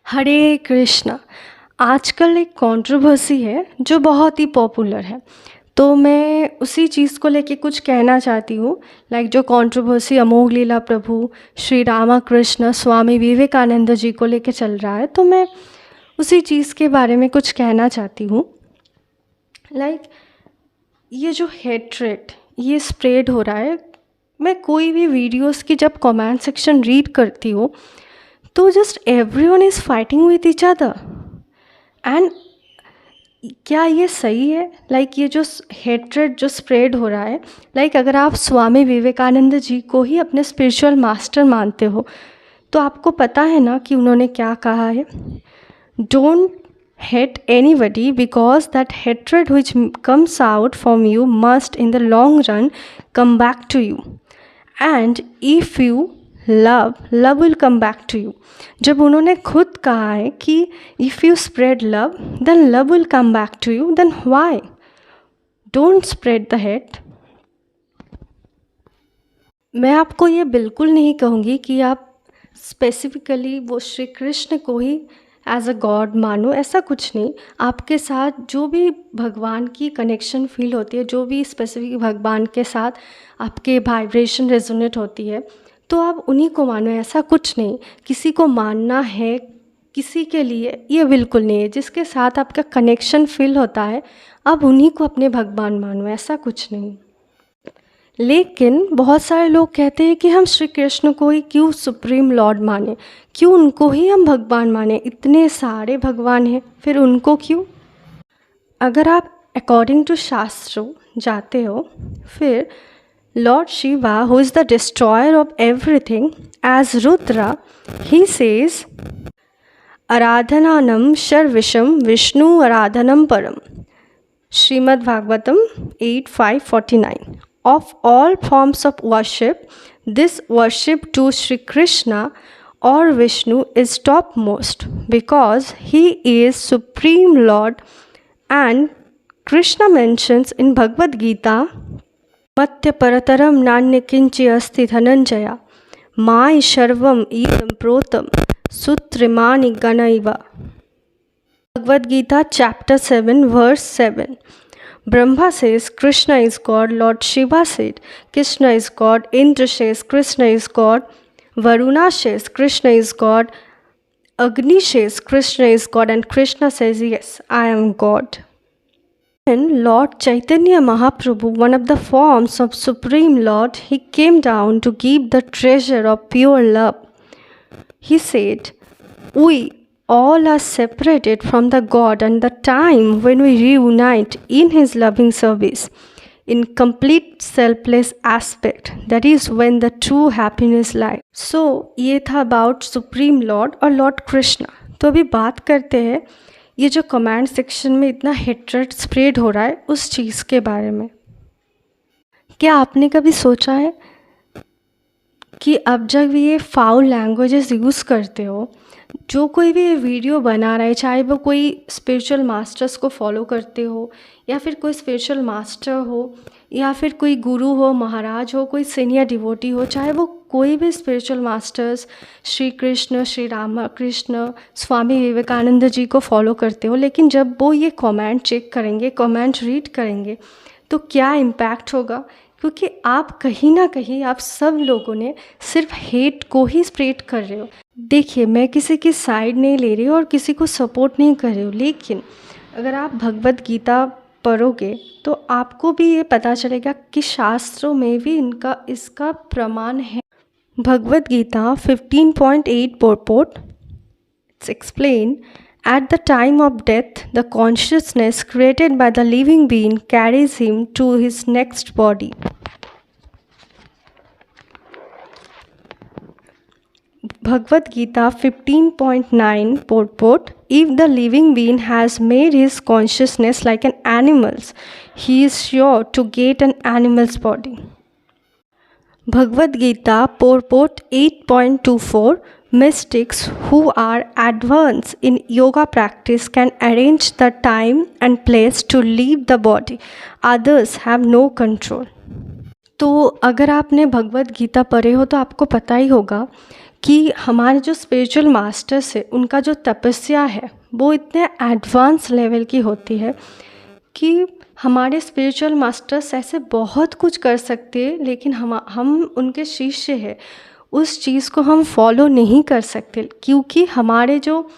हरे कृष्णा। आजकल एक कंट्रोवर्सी है जो बहुत ही पॉपुलर है, तो मैं उसी चीज़ को लेके कुछ कहना चाहती हूँ। लाइक जो कंट्रोवर्सी अमोघ लीला प्रभु श्री रामकृष्ण स्वामी विवेकानंद जी को लेके चल रहा है, तो मैं उसी चीज़ के बारे में कुछ कहना चाहती हूँ। लाइक ये जो हेट्रेड ये स्प्रेड हो रहा है, मैं कोई भी वीडियोस की जब कमेंट सेक्शन रीड करती हूँ तो just everyone is fighting with each other. And क्या ये सही है? लाइक ये जो हेट्रेड जो स्प्रेड हो रहा है, लाइक अगर आप स्वामी विवेकानंद जी को ही अपने स्पिरिचुअल मास्टर मानते हो तो आपको पता है ना कि उन्होंने क्या कहा है। Don't hate anybody because that hatred which comes out from you must in the long run come back to you, and if you love will come back to you। जब उन्होंने खुद कहा है कि if you spread love then love will come back to you, then why don't spread the hate। मैं आपको ये बिल्कुल नहीं कहूँगी कि आप स्पेसिफिकली वो श्री कृष्ण को ही एज अ गॉड मानो, ऐसा कुछ नहीं। आपके साथ जो भी भगवान की कनेक्शन फील होती है, जो भी स्पेसिफिक भगवान के साथ आपके वाइब्रेशन रेजोनेट होती है, तो आप उन्हीं को मानो, ऐसा कुछ नहीं। किसी को मानना है किसी के लिए, ये बिल्कुल नहीं है। जिसके साथ आपका कनेक्शन फील होता है आप उन्हीं को अपने भगवान मानो, ऐसा कुछ नहीं। लेकिन बहुत सारे लोग कहते हैं कि हम श्री कृष्ण को ही क्यों सुप्रीम लॉर्ड माने, क्यों उनको ही हम भगवान माने, इतने सारे भगवान हैं फिर उनको क्यों। अगर आप अकॉर्डिंग टू शास्त्रों जाते हो, फिर lord Shiva who is the destroyer of everything as Rudra, he says आराधनानम शर्विशम विष्णु आराधनम परम। Shrimad Bhagavatam 8:5-49। Of all forms of worship, this worship to Sri Krishna or Vishnu is topmost because he is Supreme Lord, and Krishna mentions in Bhagavad Gita, Matya parataram nanya kinchi asti dhananjaya mai sharvam idam protam sutrimani ganaiva। Bhagavad Gita chapter 7 verse 7। Brahma says Krishna is God, Lord Shiva said Krishna is God, Indra says Krishna is God, Varuna says Krishna is God, Agni says Krishna is God, and Krishna says, yes, I am God। And Lord Chaitanya Mahaprabhu, one of the forms of Supreme Lord, he came down to give the treasure of pure love. He said, we all are separated from the God, and the time when we reunite in His loving service in complete selfless aspect, that is when the true happiness lies। So ये था about Supreme Lord और Lord Krishna। तो अभी बात करते हैं ये जो कमेंट सेक्शन में इतना हेट्रेड स्प्रेड हो रहा है उस चीज़ के बारे में। क्या आपने कभी सोचा है कि अब जब ये फाउल लैंग्वेजेस यूज़ करते हो, जो कोई भी वीडियो बना रहा है, चाहे वो कोई स्पिरिचुअल मास्टर्स को फॉलो करते हो या फिर कोई स्पिरिचुअल मास्टर हो या फिर कोई गुरु हो, महाराज हो, कोई सीनियर डिवोटी हो, चाहे वो कोई भी स्पिरिचुअल मास्टर्स श्री कृष्ण, श्री रामकृष्ण, स्वामी विवेकानंद जी को फॉलो करते हो, लेकिन जब वो ये कमेंट चेक करेंगे, कमेंट रीड करेंगे, तो क्या इम्पैक्ट होगा? क्योंकि आप कहीं ना कहीं आप सब लोगों ने सिर्फ हेट को ही स्प्रेड कर रहे हो। देखिए, मैं किसी की साइड नहीं ले रही हूँ और किसी को सपोर्ट नहीं कर रही हूँ, लेकिन अगर आप भगवद गीता पढ़ोगे तो आपको भी ये पता चलेगा कि शास्त्रों में भी इसका प्रमाण है। Bhagavad Gita 15.8 purport, it's explained, at the time of death, the consciousness created by the living being carries him to his next body। Bhagavad Gita 15.9 purport, if the living being has made his consciousness like an animal's, he is sure to get an animal's body। Bhagavad Gita purport 8.24, mystics who are advanced in yoga practice can arrange the time and place to leave the body, others have no control। तो अगर आपने भगवद गीता पढ़े हो तो आपको पता ही होगा कि हमारे जो स्पिरिचुअल मास्टर्स है उनका जो तपस्या है वो इतने एडवांस लेवल की होती है कि हमारे स्पिरिचुअल मास्टर्स ऐसे बहुत कुछ कर सकते हैं, लेकिन हम उनके शिष्य हैं, उस चीज़ को हम फॉलो नहीं कर सकते क्योंकि हमारे जो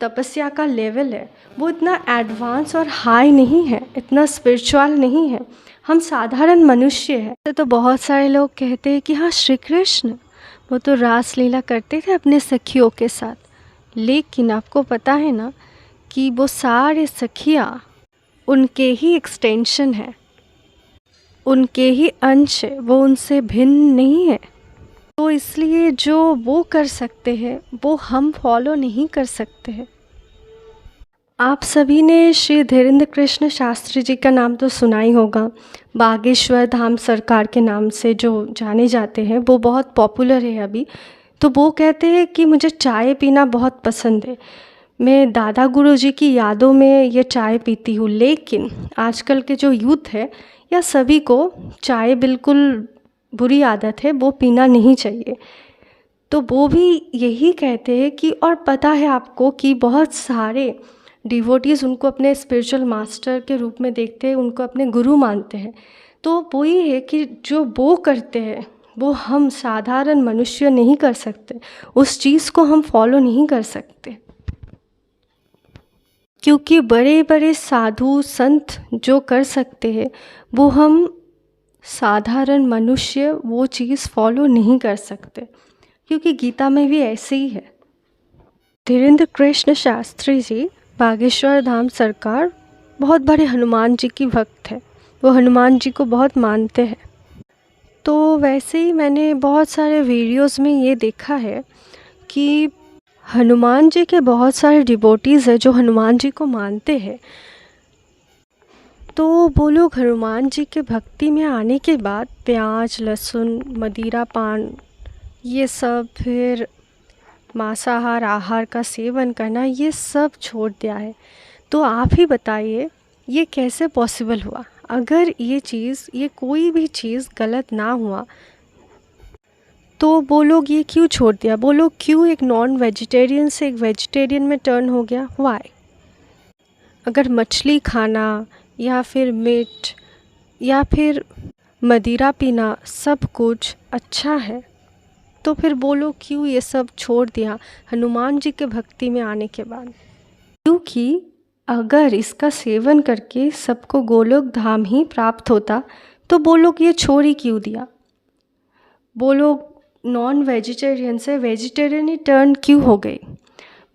तपस्या का लेवल है वो इतना एडवांस और हाई नहीं है, इतना स्पिरिचुअल नहीं है। हम साधारण मनुष्य हैं। तो बहुत सारे लोग कहते हैं कि हाँ, श्री कृष्ण वो तो रास लीला करते थे अपने सखियों के साथ, लेकिन आपको पता है ना कि वो सारे सखियाँ उनके ही एक्सटेंशन है, उनके ही अंश है, वो उनसे भिन्न नहीं है। तो इसलिए जो वो कर सकते हैं वो हम फॉलो नहीं कर सकते हैं। आप सभी ने श्री धीरेन्द्र कृष्ण शास्त्री जी का नाम तो सुना ही होगा। बागेश्वर धाम सरकार के नाम से जो जाने जाते हैं, वो बहुत पॉपुलर है अभी। तो वो कहते हैं कि मुझे चाय पीना बहुत पसंद है, मैं दादा गुरुजी की यादों में ये चाय पीती हूँ। लेकिन आजकल के जो यूथ है या सभी को चाय बिल्कुल बुरी आदत है, वो पीना नहीं चाहिए। तो वो भी यही कहते हैं कि और पता है आपको कि बहुत सारे डिवोटीज़ उनको अपने स्पिरिचुअल मास्टर के रूप में देखते हैं, उनको अपने गुरु मानते हैं। तो वो ये है कि जो वो करते हैं वो हम साधारण मनुष्य नहीं कर सकते, उस चीज़ को हम फॉलो नहीं कर सकते, क्योंकि बड़े बड़े साधु संत जो कर सकते हैं वो हम साधारण मनुष्य वो चीज़ फॉलो नहीं कर सकते, क्योंकि गीता में भी ऐसे ही है। धीरेन्द्र कृष्ण शास्त्री जी बागेश्वर धाम सरकार बहुत बड़े हनुमान जी की भक्त है, वो हनुमान जी को बहुत मानते हैं। तो वैसे ही मैंने बहुत सारे वीडियोस में ये देखा है कि हनुमान जी के बहुत सारे डिवोटीज़ हैं जो हनुमान जी को मानते हैं। तो वो लोग हनुमान जी के भक्ति में आने के बाद प्याज लहसुन मदिरा पान ये सब, फिर मांसाहार आहार का सेवन करना, ये सब छोड़ दिया है। तो आप ही बताइए ये कैसे पॉसिबल हुआ? अगर ये कोई भी चीज़ गलत ना हुआ तो वो लोग ये क्यों छोड़ दिया? वो लोग क्यों एक नॉन वेजिटेरियन से एक वेजिटेरियन में टर्न हो गया? वाई? अगर मछली खाना या फिर मीट या फिर मदिरा पीना सब कुछ अच्छा है, तो फिर वो लोग क्यों ये सब छोड़ दिया हनुमान जी के भक्ति में आने के बाद? क्योंकि अगर इसका सेवन करके सबको गोलोक धाम ही प्राप्त होता तो वो लोग ये छोड़ ही क्यों दिया? वो लोग नॉन वेजिटेरियन से वेजिटेरियन ही टर्न क्यों हो गए?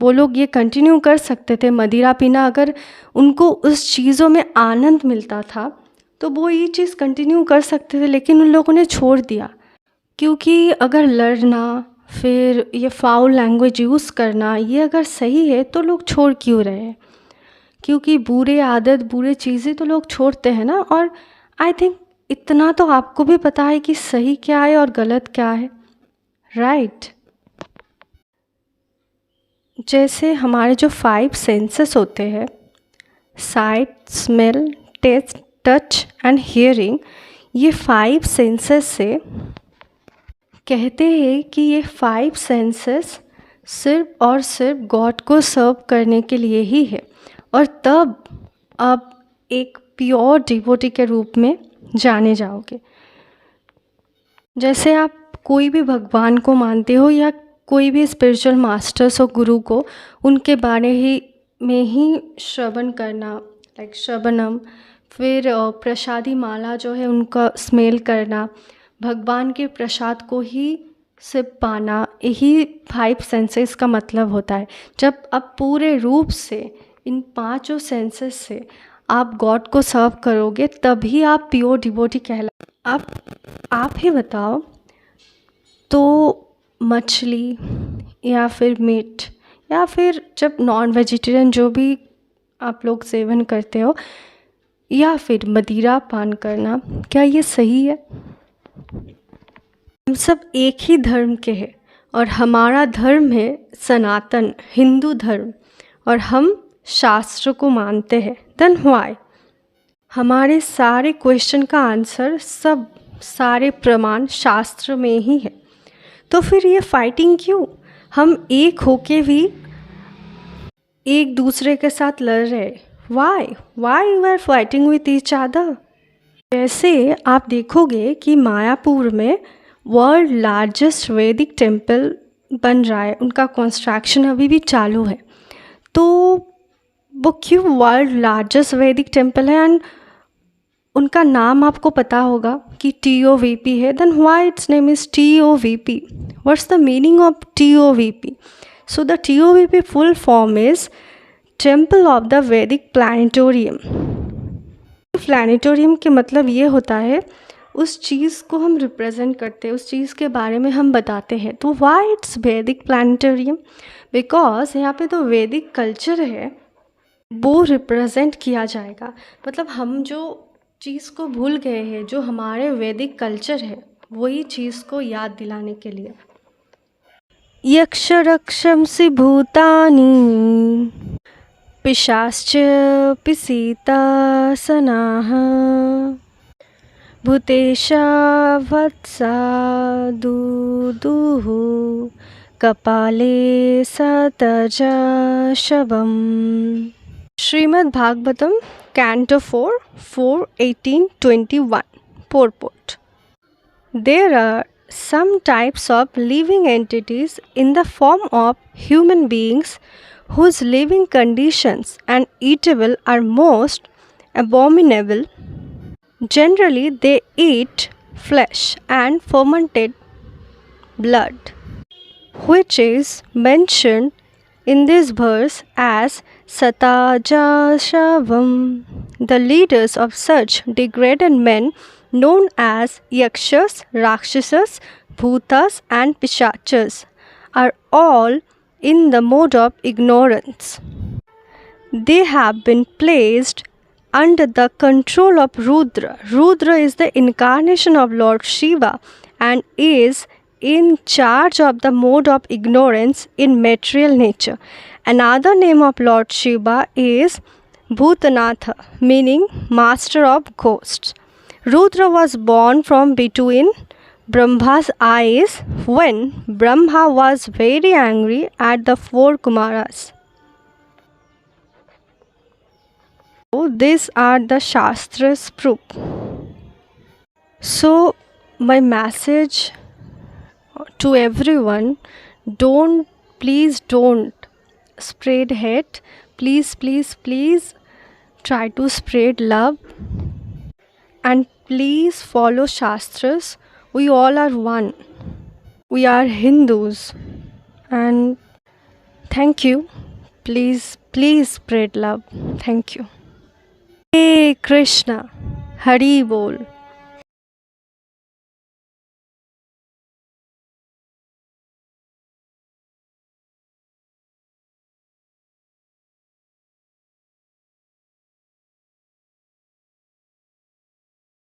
वो लोग ये कंटिन्यू कर सकते थे मदिरा पीना, अगर उनको उस चीज़ों में आनंद मिलता था तो वो ये चीज़ कंटिन्यू कर सकते थे, लेकिन उन लोगों ने छोड़ दिया। क्योंकि अगर लड़ना फिर ये फाउल लैंग्वेज यूज़ करना ये अगर सही है तो लोग छोड़ क्यों रहे हैं? क्योंकि बुरे आदत बुरे चीज़ें तो लोग छोड़ते हैं ना। और आई थिंक इतना तो आपको भी पता है कि सही क्या है और गलत क्या है, राइट? जैसे हमारे जो 5 सेंसेस होते हैं, site smell taste touch and hearing, ये 5 सेंसेस से कहते हैं कि ये 5 सेंसेस सिर्फ और सिर्फ गॉड को सर्व करने के लिए ही है, और तब आप एक प्योर डिवोटी के रूप में जाने जाओगे। जैसे आप कोई भी भगवान को मानते हो या कोई भी स्पिरिचुअल मास्टर्स और गुरु को, उनके बारे में ही श्रवण करना, लाइक श्रवणम, फिर प्रसादी माला जो है उनका स्मेल करना, भगवान के प्रसाद को ही सिर्फ पाना, यही 5 सेंसेस का मतलब होता है। जब आप पूरे रूप से इन 5 सेंसेस से आप गॉड को सर्व करोगे तभी आप प्योर डिवोटी कहला। आप ही बताओ, तो मछली या फिर मीट या फिर जब नॉन वेजिटेरियन जो भी आप लोग सेवन करते हो या फिर मदिरा पान करना, क्या ये सही है? हम सब एक ही धर्म के हैं और हमारा धर्म है सनातन हिंदू धर्म, और हम शास्त्र को मानते हैं। Then why? हमारे सारे क्वेश्चन का आंसर, सब सारे प्रमाण शास्त्र में ही है। तो फिर ये फाइटिंग क्यों? हम एक होके भी एक दूसरे के साथ लड़ रहे। Why we are fighting with each other? जैसे आप देखोगे कि मायापुर में वर्ल्ड लार्जेस्ट वैदिक टेम्पल बन रहा है, उनका कंस्ट्रक्शन अभी भी चालू है। तो वो क्यों वर्ल्ड लार्जेस्ट वैदिक टेम्पल है? एंड उनका नाम आपको पता होगा कि TOVP है। Then why its name is TOVP? What's the meaning of TOVP? So the TOVP full form is temple of the vedic planetarium. Planetarium के मतलब ये होता है उस चीज़ को हम रिप्रेजेंट करते हैं, उस चीज़ के बारे में हम बताते हैं। तो व्हाई इट्स वैदिक प्लानिटोरियम? बिकॉज यहाँ पे तो वैदिक कल्चर है वो रिप्रेजेंट किया जाएगा। मतलब हम जो चीज़ को भूल गए हैं, जो हमारे वैदिक कल्चर है, वही चीज़ को याद दिलाने के लिए। यक्षरक्षंसि भूतानि पिशाश्च पिसीतासनाः भूतेशा वत्सा दुदुः कपाले सतजा शवम्। Shrimad Bhagavatam Canto 4, 4:18-21 purport. There are some types of living entities in the form of human beings whose living conditions and eatable are most abominable. Generally, they eat flesh and fermented blood, which is mentioned in this verse as Satajashavam. The leaders of such degraded men, known as Yakshas, Rakshasas, Bhutas, and Pishachas, are all in the mode of ignorance. They have been placed under the control of Rudra. Rudra is the incarnation of Lord Shiva and is in charge of the mode of ignorance in material nature. Another name of Lord Shiva is Bhutanatha, meaning master of ghosts. Rudra was born from between Brahma's eyes when Brahma was very angry at the four Kumaras. So these are the Shastra's proof. So my message to everyone, please don't spread hate. Please try to spread love, and please follow Shastras. We all are one. We are Hindus, and thank you. Please spread love. Thank you. Hey Krishna, Hari Bol.